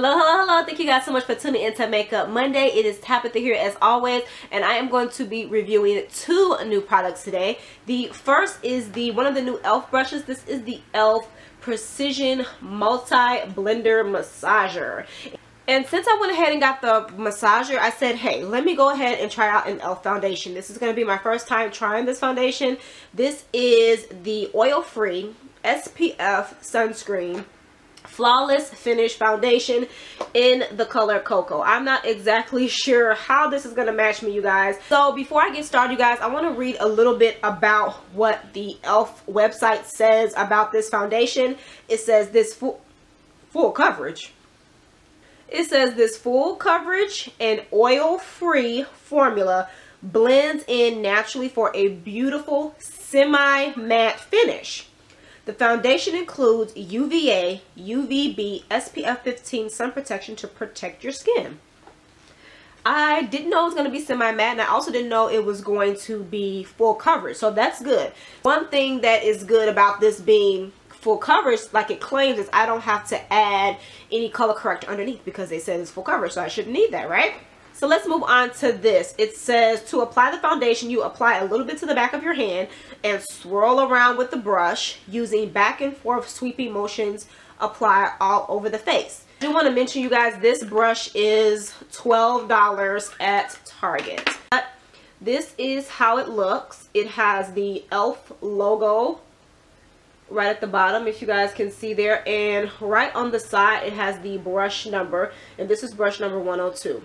Hello, hello, hello. Thank you guys so much for tuning in to Makeup Monday. It is Tabitha here as always, and I am going to be reviewing two new products today. The first is one of the new E.L.F brushes. This is the E.L.F Precision Multi-Blender Massager. And since I went ahead and got the massager, I said, hey, let me go ahead and try out an E.L.F foundation. This is going to be my first time trying this foundation. This is the oil-free SPF sunscreen flawless finish foundation in the color cocoa. I'm not exactly sure how this is going to match me, you guys. So before I get started, you guys, I want to read a little bit about what the E.L.F website says about this foundation. It says this full coverage. It says this full coverage and oil-free formula blends in naturally for a beautiful semi-matte finish. The foundation includes UVA, UVB, SPF 15 sun protection to protect your skin. I didn't know it was going to be semi-matte, and I also didn't know it was going to be full coverage, so that's good. One thing that is good about this being full coverage, like it claims, is I don't have to add any color corrector underneath because they said it's full coverage, so I shouldn't need that, right? So let's move on to this. It says to apply the foundation, you apply a little bit to the back of your hand and swirl around with the brush using back and forth sweeping motions. Apply all over the face. I do want to mention, you guys, this brush is $12 at Target. But this is how it looks. It has the E.L.F logo right at the bottom, if you guys can see there, and right on the side it has the brush number, and this is brush number 102.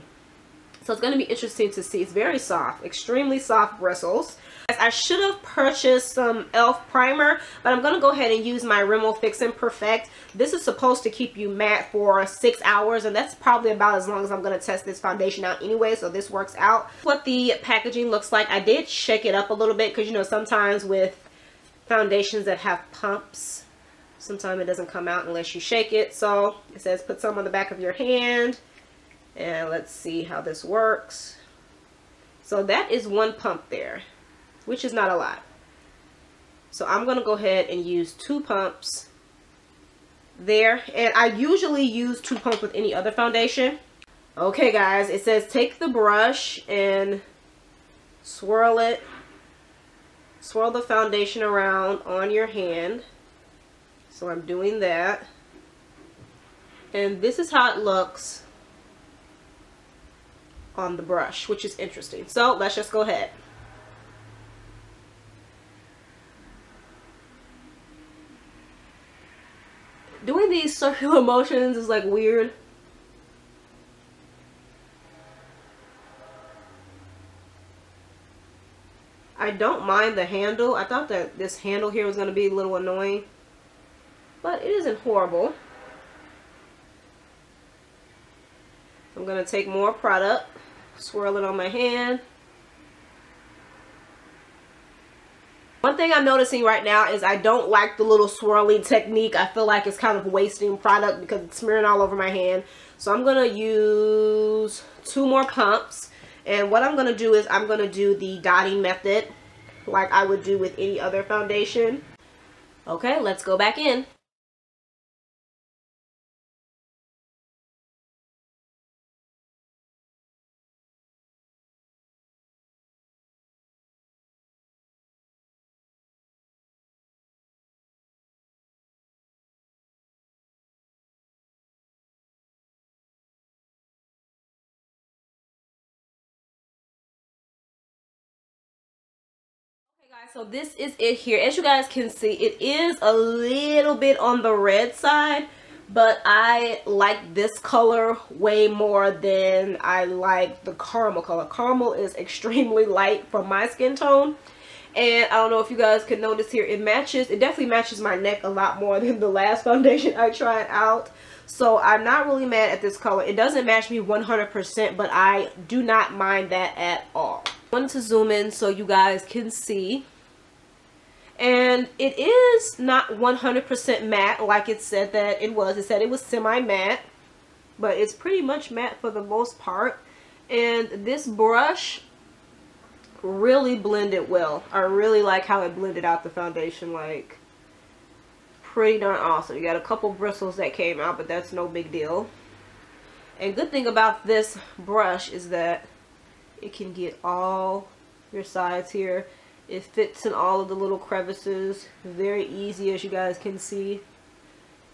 So it's going to be interesting to see. It's very soft, extremely soft bristles. I should have purchased some E.L.F primer, but I'm going to go ahead and use my Rimmel Fix and Perfect. This is supposed to keep you matte for 6 hours, and that's probably about as long as I'm going to test this foundation out anyway, so this works out. What the packaging looks like, I did shake it up a little bit because, you know, sometimes with foundations that have pumps, sometimes it doesn't come out unless you shake it. So it says put some on the back of your hand. And let's see how this works. So that is one pump there, which is not a lot. So I'm going to go ahead and use 2 pumps there. And I usually use 2 pumps with any other foundation. Okay, guys, it says take the brush and swirl it. Swirl the foundation around on your hand. So I'm doing that. And this is how it looks on the brush, which is interesting. So let's just go ahead. Doing these circular motions is like weird. I don't mind the handle. I thought that this handle here was going to be a little annoying, but it isn't horrible. I'm going to take more product, swirl it on my hand. One thing I'm noticing right now is I don't like the little swirling technique. I feel like it's kind of wasting product because it's smearing all over my hand. So I'm going to use 2 more pumps. And what I'm going to do is I'm going to do the dotting method like I would do with any other foundation. Okay, let's go back in. Guys, so this is it here. As you guys can see, it is a little bit on the red side, but I like this color way more than I like the caramel color. Caramel is extremely light for my skin tone, and I don't know if you guys can notice here, it definitely matches my neck a lot more than the last foundation I tried out. So I'm not really mad at this color. It doesn't match me 100%, but I do not mind that at all. I wanted to zoom in so you guys can see. And it is not 100% matte like it said that it was. It said it was semi-matte, but it's pretty much matte for the most part. And this brush really blended well. I really like how it blended out the foundation, like pretty darn awesome. You got a couple bristles that came out, but that's no big deal. And good thing about this brush is that it can get all your sides here. It fits in all of the little crevices. Very easy, as you guys can see.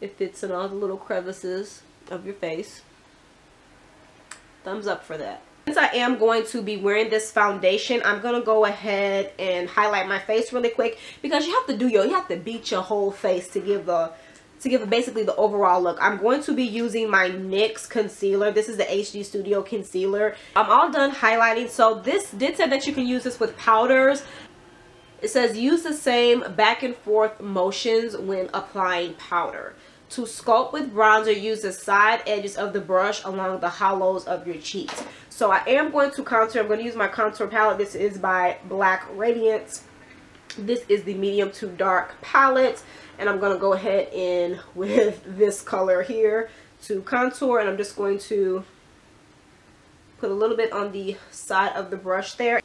It fits in all the little crevices of your face. Thumbs up for that. Since I am going to be wearing this foundation, I'm gonna go ahead and highlight my face really quick, because you have to beat your whole face to give basically the overall look. I'm going to be using my NYX concealer. This is the HD Studio concealer. I'm all done highlighting. So this did say that you can use this with powders. It says use the same back and forth motions when applying powder. To sculpt with bronzer, use the side edges of the brush along the hollows of your cheeks. So I am going to contour. I'm going to use my contour palette. This is by Black Radiance. This is the medium to dark palette. And I'm going to go ahead in with this color here to contour. And I'm just going to put a little bit on the side of the brush there.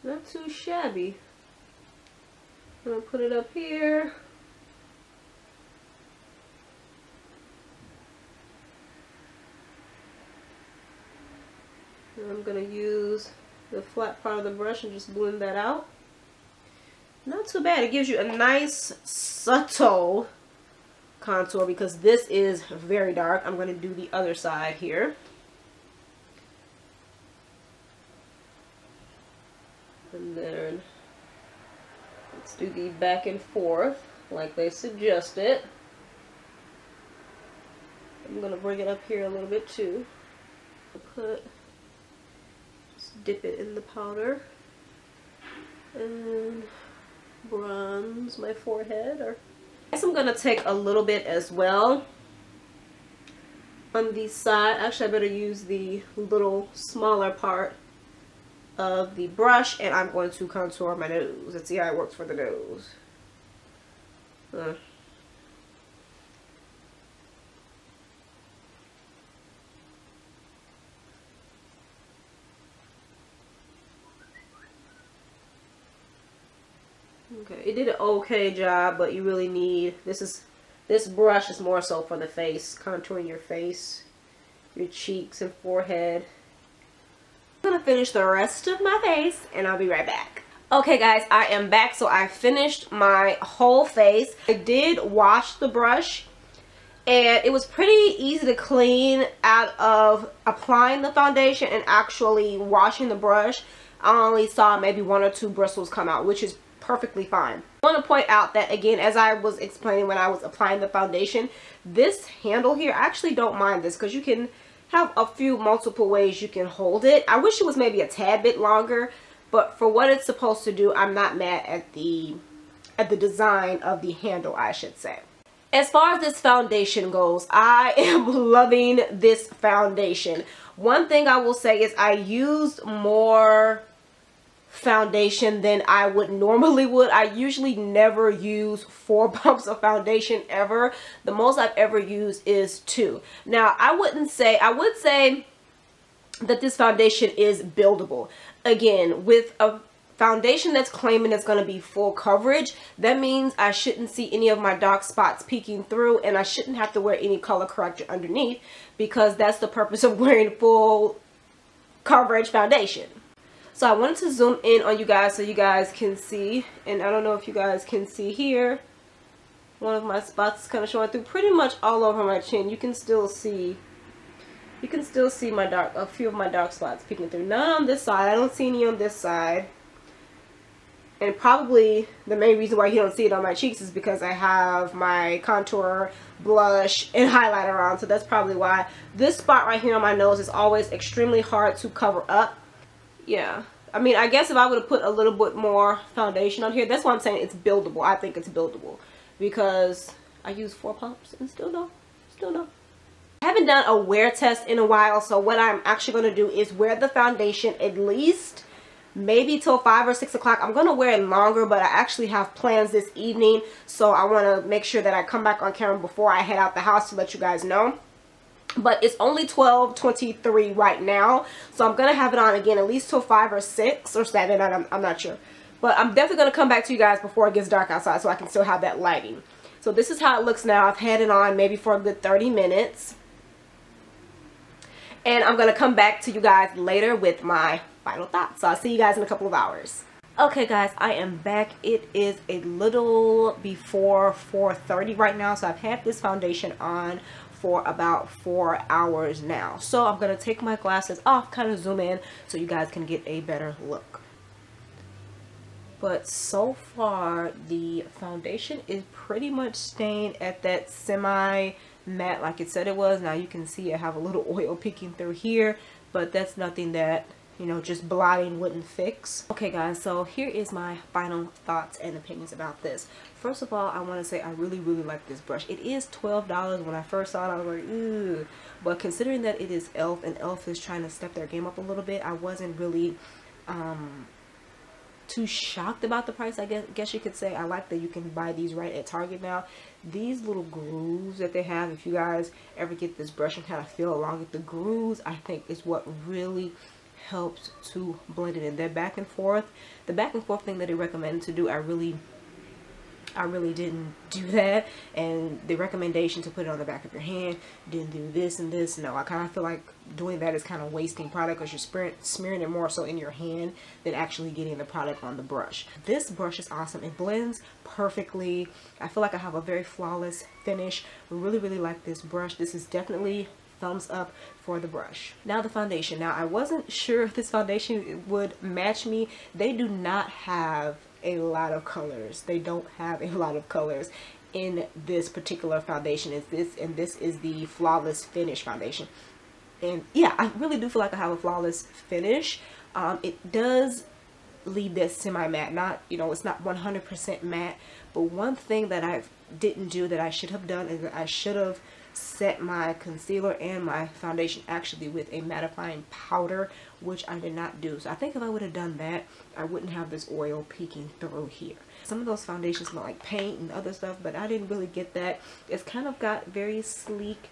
Not too shabby. I'm going to put it up here. And I'm going to use the flat part of the brush and just blend that out. Not too bad. It gives you a nice subtle contour because this is very dark. I'm going to do the other side here. And then let's do the back and forth like they suggested. I'm going to bring it up here a little bit too. Just dip it in the powder and bronze my forehead. I guess I'm going to take a little bit as well on the side. Actually, I better use the little smaller part of the brush, and I'm going to contour my nose. Let's see how it works for the nose. Okay, it did an okay job, but you really need this brush is more so for the face, contouring your face, your cheeks and forehead. I'm gonna finish the rest of my face and I'll be right back. Okay guys, I am back. So I finished my whole face. I did wash the brush and it was pretty easy to clean out of applying the foundation and actually washing the brush. I only saw maybe 1 or 2 bristles come out, which is perfectly fine. I want to point out that, again, as I was explaining when I was applying the foundation, this handle here, I actually don't mind this because you can have a few multiple ways you can hold it. I wish it was maybe a tad bit longer, but for what it's supposed to do, I'm not mad at the design of the handle, I should say. As far as this foundation goes, I am loving this foundation. One thing I will say is I used more foundation than I would normally would. I usually never use 4 pumps of foundation ever. The most I've ever used is 2. Now I would say that this foundation is buildable. Again, with a foundation that's claiming it's going to be full coverage, that means I shouldn't see any of my dark spots peeking through, and I shouldn't have to wear any color corrector underneath, because that's the purpose of wearing full coverage foundation. So I wanted to zoom in on you guys so you guys can see, and I don't know if you guys can see here, one of my spots is kind of showing through pretty much all over my chin. You can still see a few of my dark spots peeking through. None on this side. I don't see any on this side. And probably the main reason why you don't see it on my cheeks is because I have my contour, blush, and highlighter on. So that's probably why. This spot right here on my nose is always extremely hard to cover up. Yeah, I mean, I guess if I would have put a little bit more foundation on here, that's why I'm saying it's buildable. I think it's buildable because I use 4 pumps and still no. I haven't done a wear test in a while, so what I'm actually going to do is wear the foundation at least maybe till 5 or 6 o'clock. I'm going to wear it longer, but I actually have plans this evening, so I want to make sure that I come back on camera before I head out the house to let you guys know. But it's only 12:23 right now, so I'm gonna have it on again at least till 5 or 6 or 7. I'm not sure, But I'm definitely going to come back to you guys before it gets dark outside so I can still have that lighting. So this is how it looks now. I've had it on maybe for a good 30 minutes. And I'm going to come back to you guys later with my final thoughts. So I'll see you guys in a couple of hours. Okay guys, I am back. It is a little before 4:30 right now. So I've had this foundation on for about 4 hours now. So I'm going to take my glasses off, kind of zoom in so you guys can get a better look. But so far the foundation is pretty much staying at that semi matte like it said it was. Now you can see I have a little oil peeking through here, but that's nothing that, you know, just blotting wouldn't fix. Okay guys, so here is my final thoughts and opinions about this. First of all, I want to say I really like this brush. It is $12. When I first saw it, I was like, ooh. But considering that it is E.L.F. and E.L.F. is trying to step their game up a little bit, I wasn't really too shocked about the price, I guess you could say. I like that you can buy these right at Target now. These little grooves that they have, if you guys ever get this brush and kind of feel along with the grooves, I think is what really helps to blend it in. That back and forth, the back and forth thing that they recommend to do, I really didn't do that. And the recommendation to put it on the back of your hand, didn't do this and this. No, I kind of feel like doing that is kind of wasting product because you're smearing it more so in your hand than actually getting the product on the brush. This brush is awesome. It blends perfectly. I feel like I have a very flawless finish. Really like this brush. This is definitely thumbs up for the brush. Now the foundation. Now I wasn't sure if this foundation would match me. They do not have a lot of colors. They don't have a lot of colors in this particular foundation. This is the Flawless Finish foundation. And yeah, I really do feel like I have a flawless finish. It does leave this semi-matte, not, you know, it's not 100% matte, but one thing that I didn't do that I should have done is that I should have set my concealer and my foundation actually with a mattifying powder, which I did not do. So I think if I would have done that, I wouldn't have this oil peeking through here. Some of those foundations smell like paint and other stuff, but I didn't really get that. It's kind of got very sleek,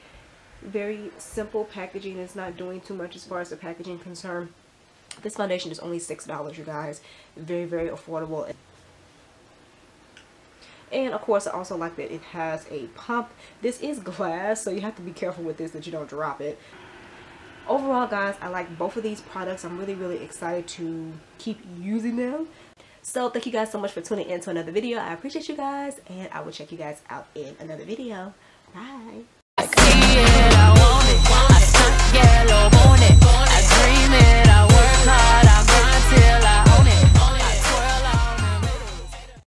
very simple packaging. It's not doing too much as far as the packaging concerned. This foundation is only $6, you guys. Very affordable. And of course, I also like that it has a pump. This is glass, so you have to be careful with this that you don't drop it. Overall, guys, I like both of these products. I'm really excited to keep using them. So thank you guys so much for tuning in to another video. I appreciate you guys, and I will check you guys out in another video. Bye.